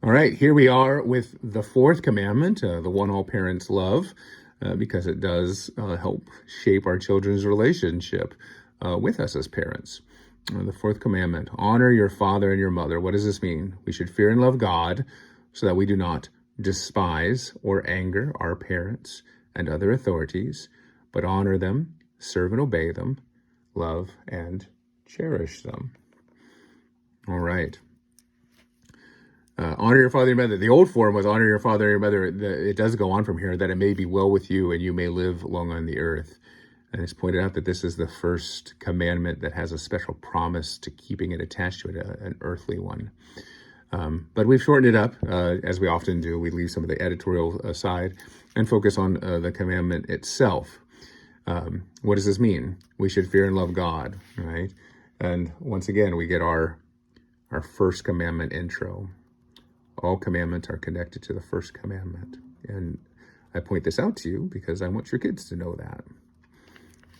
All right, here we are with the fourth commandment, the one all parents love, because it does help shape our children's relationship with us as parents. The fourth commandment, honor your father and your mother. What does this mean? We should fear and love God so that we do not despise or anger our parents and other authorities, but honor them, serve and obey them, love and cherish them. All right. Honor your father and your mother. The old form was honor your father and your mother. It does go on from here, that it may be well with you and you may live long on the earth. And it's pointed out that this is the first commandment that has a special promise to keeping it attached to it, an earthly one. But we've shortened it up, as we often do. We leave some of the editorial aside and focus on the commandment itself. What does this mean? We should fear and love God, right? And once again, we get our first commandment intro. All commandments are connected to the first commandment. And I point this out to you because I want your kids to know that.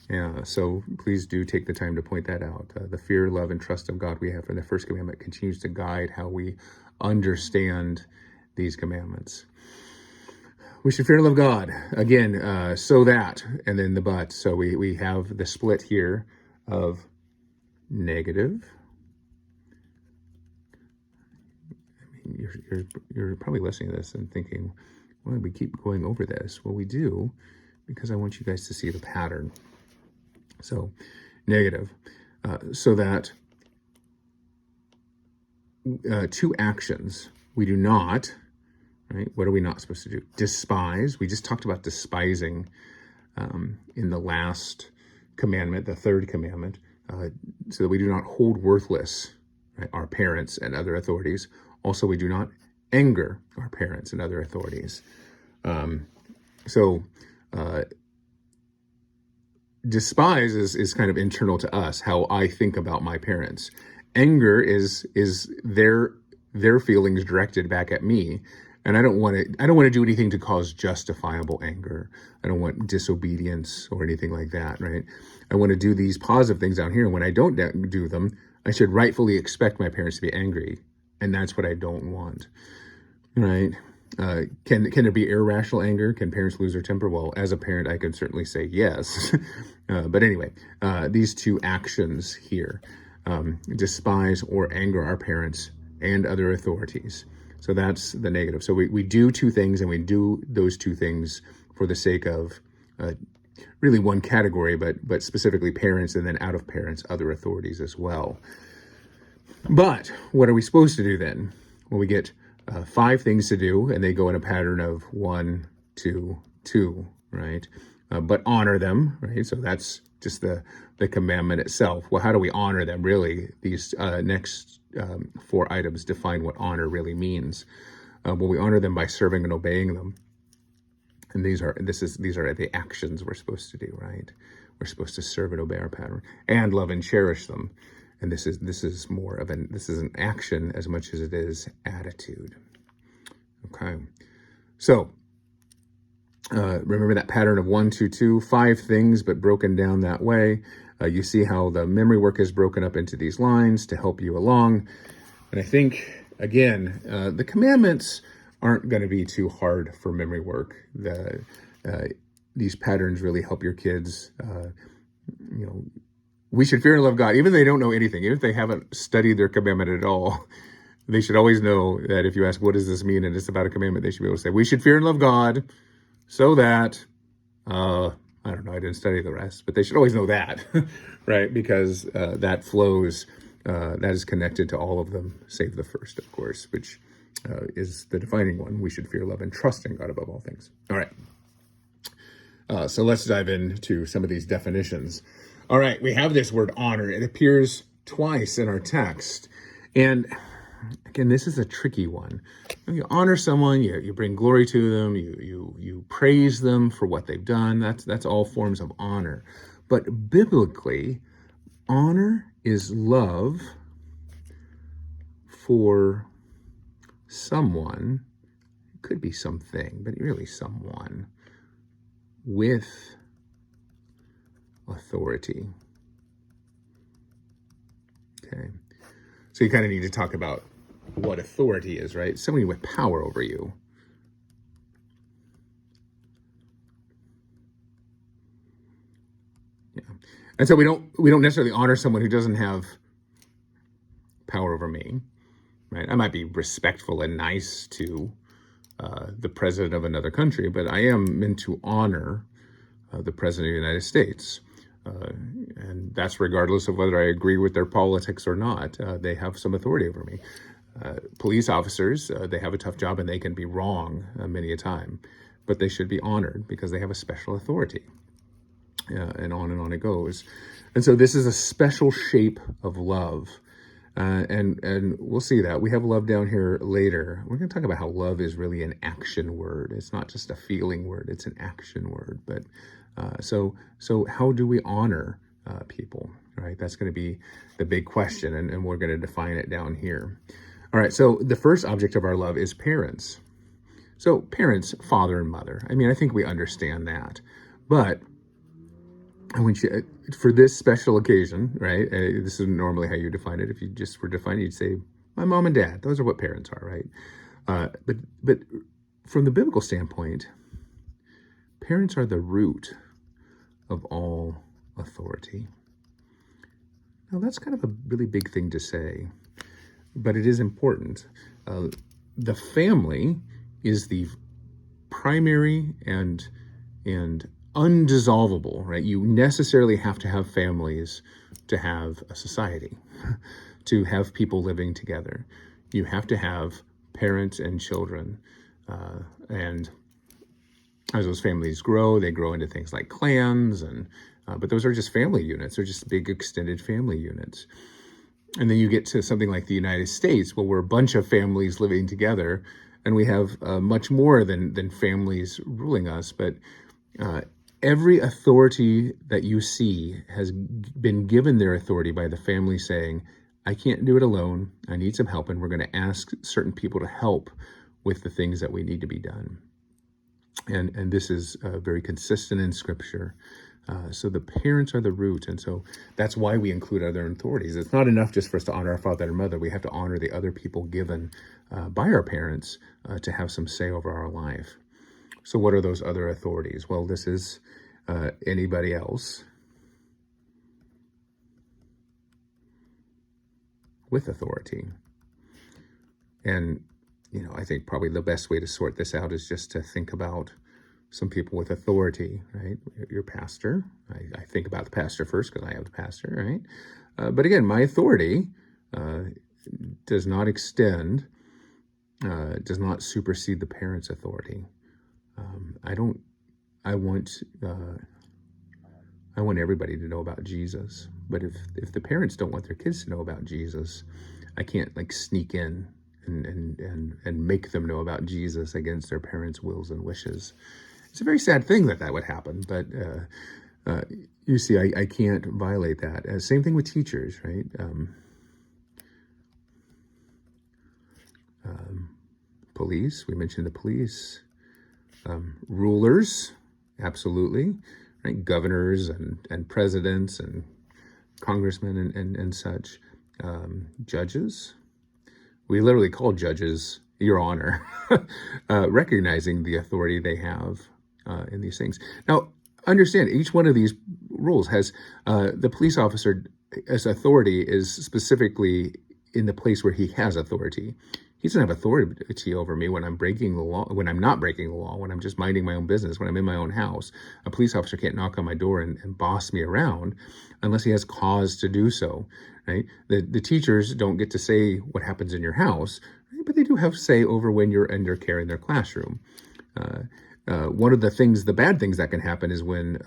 Yeah, so please do take the time to point that out. The fear, love, and trust of God we have in the first commandment continues to guide how we understand these commandments. We should fear and love God. Again, so that, and then the but. So we have the split here of negative. You're probably listening to this and thinking, why do we keep going over this? Well, we do because I want you guys to see the pattern. So, negative. So that two actions, we do not, right? What are we not supposed to do? Despise. We just talked about despising in the last commandment, the third commandment, so that we do not hold worthless, right, our parents and other authorities. Also, we do not anger our parents and other authorities. Despise is kind of internal to us, how I think about my parents. Anger is their feelings directed back at me, and I don't want to do anything to cause justifiable anger. I don't want disobedience or anything like that, right? I want to do these positive things down here, and when I don't do them, I should rightfully expect my parents to be angry. And that's what I don't want, right? Can there be irrational anger? Can parents lose their temper? Well, as a parent, I can certainly say yes. But anyway, these two actions here, despise or anger our parents and other authorities. So that's the negative. So we do two things, and we do those two things for the sake of really one category, but specifically parents, and then out of parents, other authorities as well. But what are we supposed to do then? Well, we get 5 things to do, and they go in a pattern of 1, 2, 2, right? But honor them, right? So that's just the commandment itself. Well, how do we honor them? Really, these next 4 items define what honor really means. Well, we honor them by serving and obeying them. And these are the actions we're supposed to do, right? We're supposed to serve and obey our pattern and love and cherish them. And this is more of an action as much as it is attitude. Okay, so remember that pattern of 1, 2, 2, 5 things, but broken down that way. You see how the memory work is broken up into these lines to help you along. And I think again, the commandments aren't going to be too hard for memory work. These patterns really help your kids. We should fear and love God, even if they don't know anything, even if they haven't studied their commandment at all. They should always know that if you ask, what does this mean? And it's about a commandment, they should be able to say, we should fear and love God so that, I don't know, I didn't study the rest, but they should always know that, right? Because that flows, that is connected to all of them, save the first, of course, which is the defining one. We should fear, love, and trust in God above all things. All right. So let's dive into some of these definitions. All right, we have this word honor. It appears twice in our text. And again, this is a tricky one. You honor someone, you bring glory to them, you praise them for what they've done. That's all forms of honor. But biblically, honor is love for someone. It could be something, but really someone with authority. Okay. So you kind of need to talk about what authority is, right? Somebody with power over you. Yeah. And so we don't necessarily honor someone who doesn't have power over me, right? I might be respectful and nice to the president of another country, but I am meant to honor the president of the United States. And that's regardless of whether I agree with their politics or not. They have some authority over me. Police officers, they have a tough job and they can be wrong many a time, but they should be honored because they have a special authority. And on it goes. And so this is a special shape of love. And we'll see that. We have love down here later. We're going to talk about how love is really an action word. It's not just a feeling word, it's an action word. But so how do we honor people, right? That's going to be the big question, and we're going to define it down here. All right, so the first object of our love is parents. So parents, father and mother. I mean, I think we understand that. But I want you, for this special occasion, right? This isn't normally how you define it. If you just were defining it, you'd say, my mom and dad. Those are what parents are, right? But from the biblical standpoint, parents are the root of all authority. Now, that's kind of a really big thing to say, but it is important. The family is the primary and undissolvable, right? You necessarily have to have families to have a society, to have people living together. You have to have parents and children. And as those families grow, they grow into things like clans, but those are just family units. They're just big extended family units. And then you get to something like the United States, where we're a bunch of families living together, and we have much more than families ruling us. But every authority that you see has been given their authority by the family saying, I can't do it alone. I need some help, and we're going to ask certain people to help with the things that we need to be done. And this is very consistent in Scripture. So the parents are the root, and so that's why we include other authorities. It's not enough just for us to honor our father and mother. We have to honor the other people given by our parents to have some say over our life. So what are those other authorities? Well, this is anybody else with authority. And, I think probably the best way to sort this out is just to think about some people with authority, right? Your pastor. I think about the pastor first because I have the pastor, right? But again, my authority does not extend, does not supersede the parent's authority. I want everybody to know about Jesus. But if the parents don't want their kids to know about Jesus, I can't sneak in and make them know about Jesus against their parents' wills and wishes. It's a very sad thing that would happen, but you see, I can't violate that. Same thing with teachers, right? Police, we mentioned the police. Rulers, absolutely, right? Governors and presidents and congressmen and such. Judges, we literally call judges Your Honor, recognizing the authority they have in these things. Now, understand, each one of these rules has the police officer as authority is specifically in the place where he has authority. He doesn't have authority over me when I'm breaking the law, when I'm not breaking the law, when I'm just minding my own business, when I'm in my own house. A police officer can't knock on my door and boss me around unless he has cause to do so, right? The teachers don't get to say what happens in your house, right? But they do have say over when you're under care in their classroom. One of the bad things that can happen is when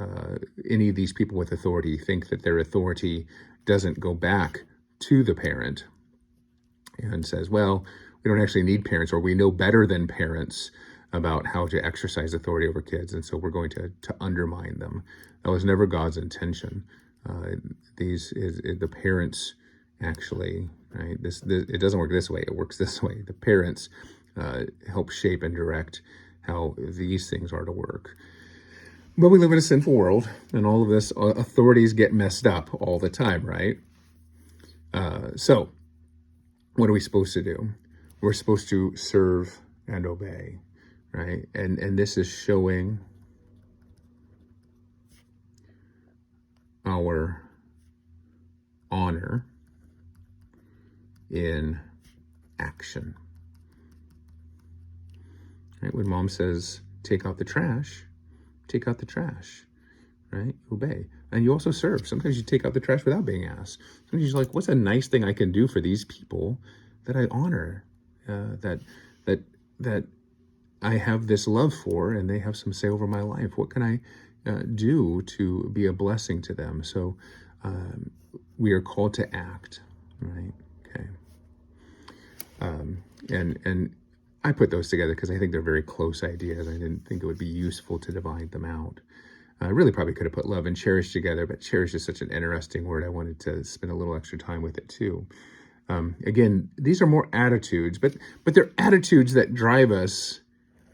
any of these people with authority think that their authority doesn't go back to the parent and says, well, we don't actually need parents, or we know better than parents about how to exercise authority over kids, and so we're going to undermine them. That was never God's intention. The parents actually, right? It doesn't work this way. It works this way. The parents help shape and direct how these things are to work. But we live in a sinful world, and all of this authorities get messed up all the time, right? So what are we supposed to do? we're supposed to serve and obey, right? And this is showing our honor in action. Right? When mom says, take out the trash, right? Obey. And you also serve. Sometimes you take out the trash without being asked. Sometimes you're like, what's a nice thing I can do for these people that I honor, that I have this love for, and they have some say over my life? What can I do to be a blessing to them? So we are called to act, right? Okay. And I put those together because I think they're very close ideas. I didn't think it would be useful to divide them out. I really probably could have put love and cherish together, but cherish is such an interesting word. I wanted to spend a little extra time with it too. Again, these are more attitudes, but they're attitudes that drive us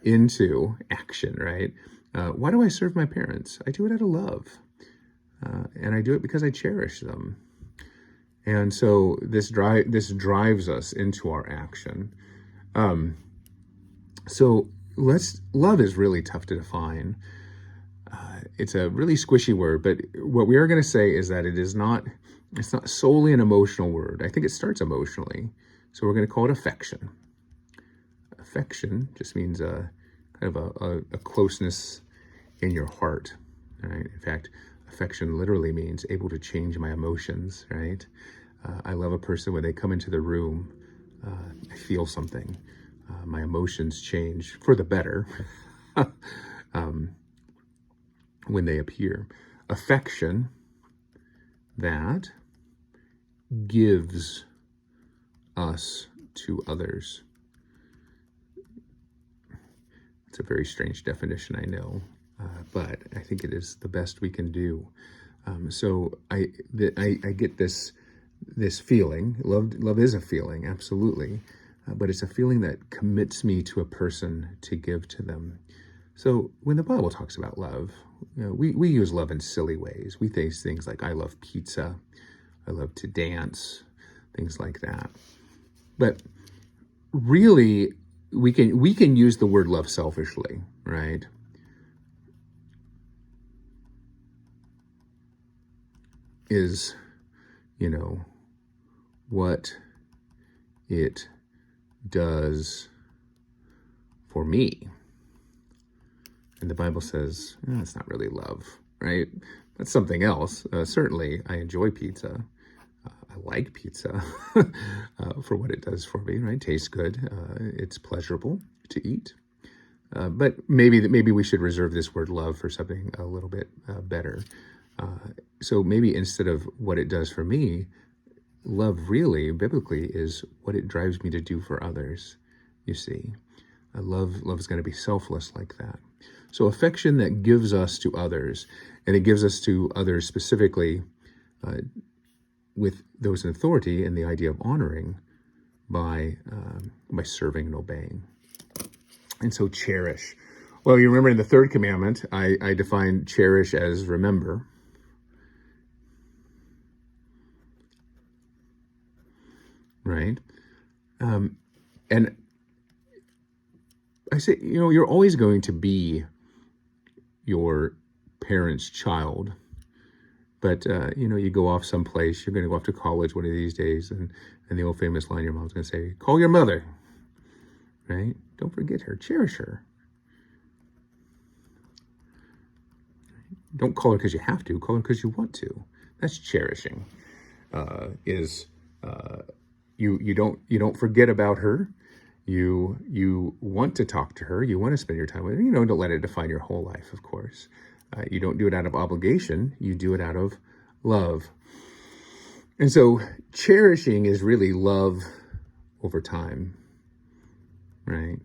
into action, right? Why do I serve my parents? I do it out of love, and I do it because I cherish them. And so this drives us into our action. So love is really tough to define. It's a really squishy word, but what we are going to say is that it's not solely an emotional word. I think it starts emotionally. So we're going to call it affection. Affection just means kind of a closeness in your heart, right? In fact, affection literally means able to change my emotions, right? I love a person when they come into the room. I feel something. My emotions change for the better when they appear. Affection that gives us to others. It's a very strange definition, I know, but I think it is the best we can do. So I get this feeling. Love is a feeling, absolutely, but it's a feeling that commits me to a person to give to them. So when the Bible talks about love, we use love in silly ways. We say things like, I love pizza, I love to dance, things like that. But really, we can use the word love selfishly, right? Is, what it does for me. And the Bible says, that's not really love, right? That's something else. Certainly, I enjoy pizza. I like pizza for what it does for me, right? Tastes good. It's pleasurable to eat. But maybe we should reserve this word love for something a little bit better. So maybe instead of what it does for me, love really, biblically, is what it drives me to do for others, you see. Love is going to be selfless like that. So affection that gives us to others, and it gives us to others specifically with those in authority, and the idea of honoring by serving and obeying. And so cherish. Well, you remember in the third commandment, I defined cherish as remember. Right? And I say, you're always going to be your parents' child. But, you go off someplace, you're going to go off to college one of these days, and the old famous line your mom's going to say, call your mother, right? Don't forget her, cherish her. Don't call her because you have to, call her because you want to. That's cherishing, you don't forget about her. You want to talk to her, you want to spend your time with her, don't let it define your whole life, of course. You don't do it out of obligation, you do it out of love. And so cherishing is really love over time, right?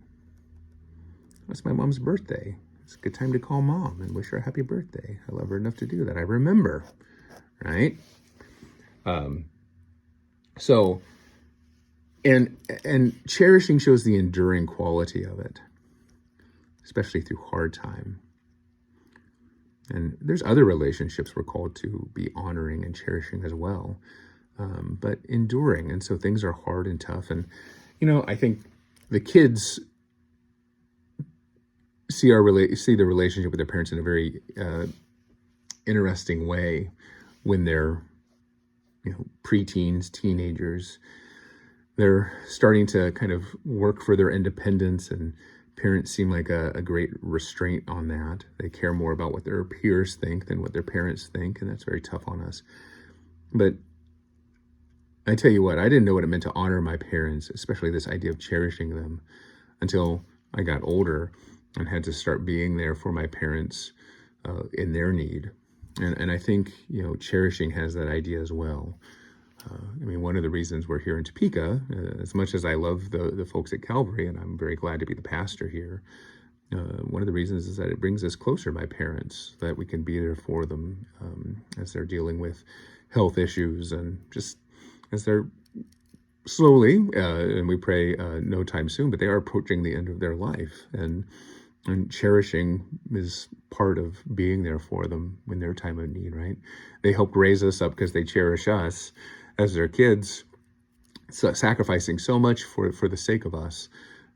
That's my mom's birthday. It's a good time to call mom and wish her a happy birthday. I love her enough to do that. I remember, right? So, and cherishing shows the enduring quality of it, especially through hard time. And there's other relationships we're called to be honoring and cherishing as well, but enduring. And so things are hard and tough. And, I think the kids see the relationship with their parents in a very interesting way when they're preteens, teenagers. They're starting to kind of work for their independence, and parents seem like a great restraint on that. They care more about what their peers think than what their parents think, and that's very tough on us. But I tell you what, I didn't know what it meant to honor my parents, especially this idea of cherishing them, until I got older and had to start being there for my parents in their need. And I think, cherishing has that idea as well. One of the reasons we're here in Topeka, as much as I love the folks at Calvary, and I'm very glad to be the pastor here, one of the reasons is that it brings us closer to my parents, that we can be there for them as they're dealing with health issues, and just as they're slowly, and we pray no time soon, but they are approaching the end of their life. And cherishing is part of being there for them in their time of need, right? They helped raise us up because they cherish us as their kids, sacrificing so much for the sake of us.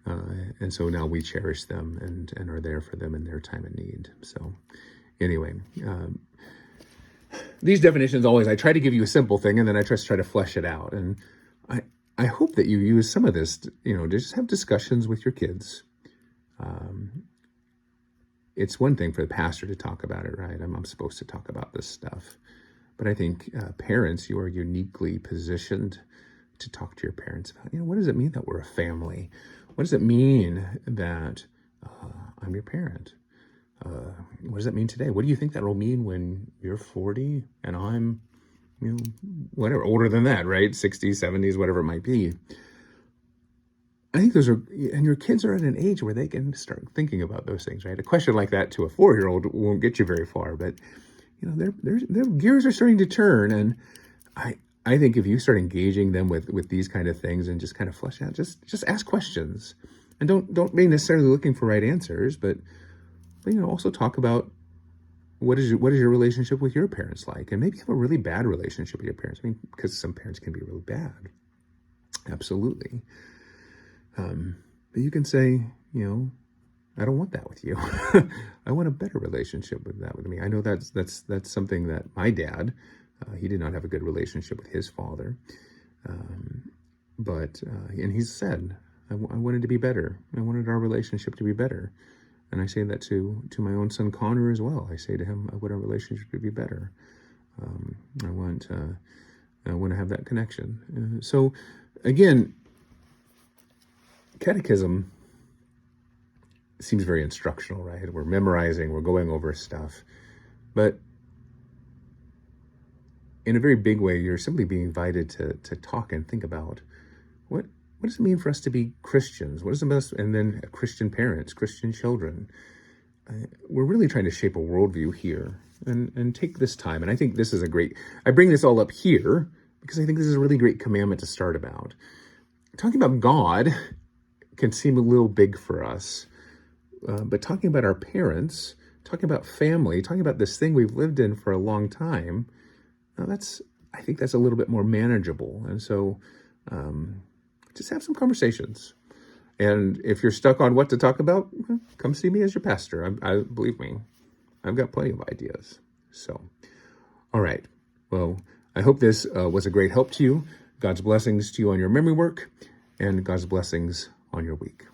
And so now we cherish them and are there for them in their time of need. So anyway, these definitions always, I try to give you a simple thing, and then I try to flesh it out. And I hope that you use some of this, to just have discussions with your kids. It's one thing for the pastor to talk about it, right? I'm supposed to talk about this stuff. But I think parents, you are uniquely positioned to talk to your parents about, what does it mean that we're a family? What does it mean that I'm your parent? What does that mean today? What do you think that will mean when you're 40 and I'm, whatever, older than that, right? 60s, 70s, whatever it might be. I think those are, and your kids are at an age where they can start thinking about those things, right? A question like that to a 4-year-old won't get you very far, but their gears are starting to turn. And I think if you start engaging them with these kind of things and just kind of flesh out, just ask questions, and don't be necessarily looking for right answers, but also talk about what is your relationship with your parents like, and maybe you have a really bad relationship with your parents. Because some parents can be really bad, absolutely. But you can say, I don't want that with you. I want a better relationship with me. I know that's something that my dad, he did not have a good relationship with his father. But he said, I wanted to be better. I wanted our relationship to be better. And I say that to my own son, Connor, as well. I say to him, I want our relationship to be better. I want to have that connection. So again, catechism seems very instructional, right? We're memorizing, we're going over stuff. But in a very big way, you're simply being invited to talk and think about what does it mean for us to be Christians? What is the best, and then Christian parents, Christian children. We're really trying to shape a worldview here and take this time. And I think this is I bring this all up here because I think this is a really great commandment to start about. Talking about God can seem a little big for us, but talking about our parents, talking about family, talking about this thing we've lived in for a long time, I think that's a little bit more manageable. And so just have some conversations. And if you're stuck on what to talk about, come see me as your pastor. I believe me, I've got plenty of ideas. So, all right. Well, I hope this was a great help to you. God's blessings to you on your memory work, and God's blessings on your week.